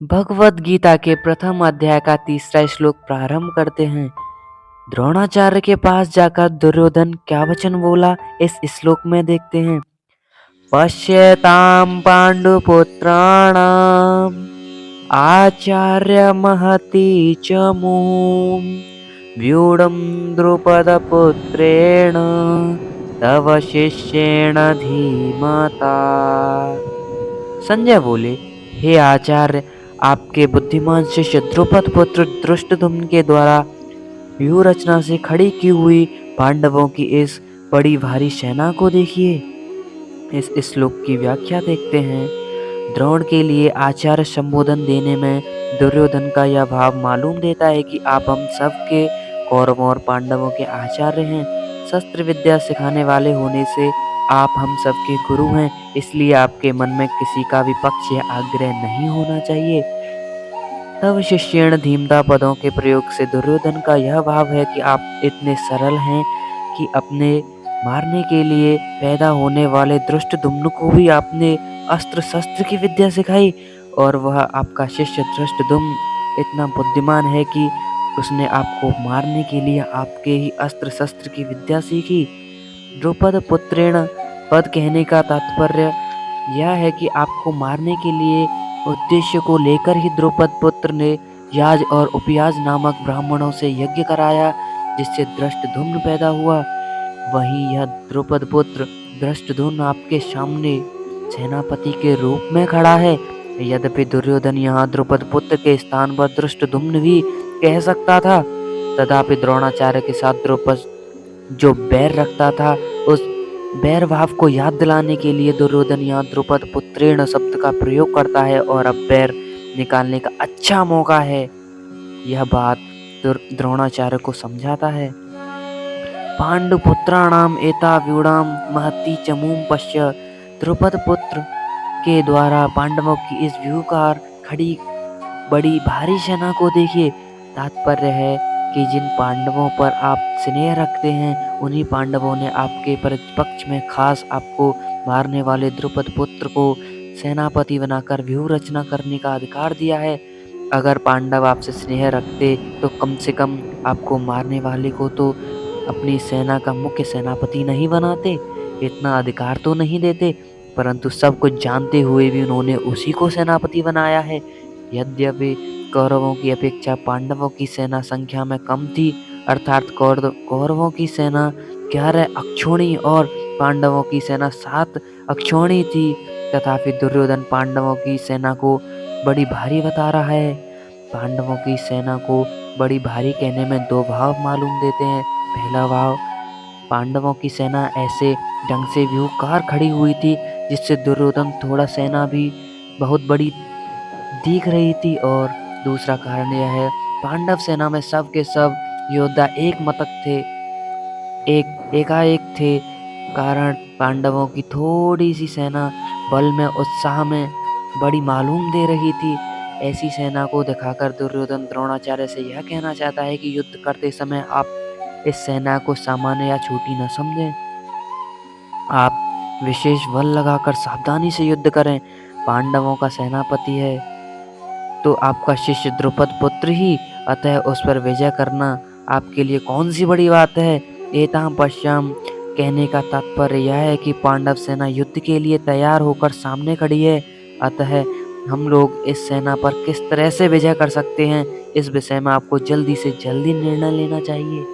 भगवत गीता के प्रथम अध्याय का तीसरा श्लोक प्रारंभ करते हैं। द्रोणाचार्य के पास जाकर दुर्योधन क्या वचन बोला इस श्लोक में देखते हैं। पश्यताम पांडुपुत्राणाम आचार्य महती च मूम व्यूढ़म द्रुपदपुत्रेण तव शिष्येण धीमता। संजय बोले, हे आचार्य, आपके बुद्धिमान शिष्य द्रुपद पुत्र धृष्टद्युम्न के द्वारा व्यूह रचना से खड़ी की हुई पांडवों की इस बड़ी भारी सेना को देखिए। इस श्लोक की व्याख्या देखते हैं। द्रोण के लिए आचार्य संबोधन देने में दुर्योधन का यह भाव मालूम देता है कि आप हम सब के कौरवों और पांडवों के आचार्य हैं। शस्त्र विद्या सिखाने वाले होने से आप हम सबके गुरु हैं, इसलिए आपके मन में किसी का भी पक्ष या आग्रह नहीं होना चाहिए। तब शिष्येण धीमता पदों के प्रयोग से दुर्योधन का यह भाव है कि आप इतने सरल हैं कि अपने मारने के लिए पैदा होने वाले धृष्टद्युम्न को भी आपने अस्त्र शस्त्र की विद्या सिखाई, और वह आपका शिष्य धृष्टद्युम्न इतना बुद्धिमान है कि उसने आपको मारने के लिए आपके ही अस्त्र शस्त्र की विद्या सीखी। द्रुपद पुत्रेण पद कहने का तात्पर्य यह है कि आपको मारने के लिए उद्देश्य को लेकर ही द्रुपद पुत्र ने याज और उपयाज नामक ब्राह्मणों से यज्ञ कराया, जिससे धृष्टद्युम्न पैदा हुआ। वहीं यह द्रुपद पुत्र धृष्टद्युम्न आपके सामने सेनापति के रूप में खड़ा है। यद्यपि दुर्योधन यहाँ द्रुपद पुत्र के स्थान पर धृष्टद्युम्न भी कह सकता था, तथापि द्रोणाचार्य के साथ द्रुपद जो बैर रखता था, उस बैर भाव को याद दिलाने के लिए दुर्योधन यहाँ द्रुपद पुत्रेण शब्द का प्रयोग करता है और अब बैर निकालने का अच्छा मौका है। यह बात द्रोणाचार्य को समझाता है। पांडुपुत्राणाम एता व्यूढ़ाम महती चमूम पश्य। द्रुपद पुत्र के द्वारा पांडवों की इस व्यूहकार खड़ी बड़ी भारी सेना को देखिए। तात्पर्य है कि जिन पांडवों पर आप स्नेह रखते हैं, उन्हीं पांडवों ने आपके प्रतिपक्ष में खास आपको मारने वाले द्रुपद पुत्र को सेनापति बनाकर व्यूह रचना करने का अधिकार दिया है। अगर पांडव आपसे स्नेह रखते तो कम से कम आपको मारने वाले को तो अपनी सेना का मुख्य सेनापति नहीं बनाते, इतना अधिकार तो नहीं देते, परंतु सब कुछ जानते हुए भी उन्होंने उसी को सेनापति बनाया है। यद्यपि कौरवों की अपेक्षा पांडवों की सेना संख्या में कम थी, अर्थात कौरवों की सेना 11 अक्षौणी और पांडवों की सेना 7 अक्षौणी थी, तथापि दुर्योधन पांडवों की सेना को बड़ी भारी बता रहा है। पांडवों की सेना को बड़ी भारी कहने में दो भाव मालूम देते हैं। पहला भाव, पांडवों की सेना ऐसे ढंग से व्यूहकार खड़ी हुई थी जिससे दुर्योधन थोड़ा सेना भी बहुत बड़ी दिख रही थी, और दूसरा कारण यह है, पांडव सेना में सब के सब योद्धा एक मतक थे, एकाएक थे, कारण पांडवों की थोड़ी सी सेना बल में उत्साह में बड़ी मालूम दे रही थी। ऐसी सेना को दिखाकर दुर्योधन द्रोणाचार्य से यह कहना चाहता है कि युद्ध करते समय आप इस सेना को सामान्य या छोटी न समझें, आप विशेष बल लगाकर सावधानी से युद्ध करें। पांडवों का सेनापति है तो आपका शिष्य द्रुपद पुत्र ही, अतः उस पर विजय करना आपके लिए कौन सी बड़ी बात है। एताम पश्याम कहने का तात्पर्य यह है कि पांडव सेना युद्ध के लिए तैयार होकर सामने खड़ी है, अतः हम लोग इस सेना पर किस तरह से विजय कर सकते हैं, इस विषय में आपको जल्दी से जल्दी निर्णय लेना चाहिए।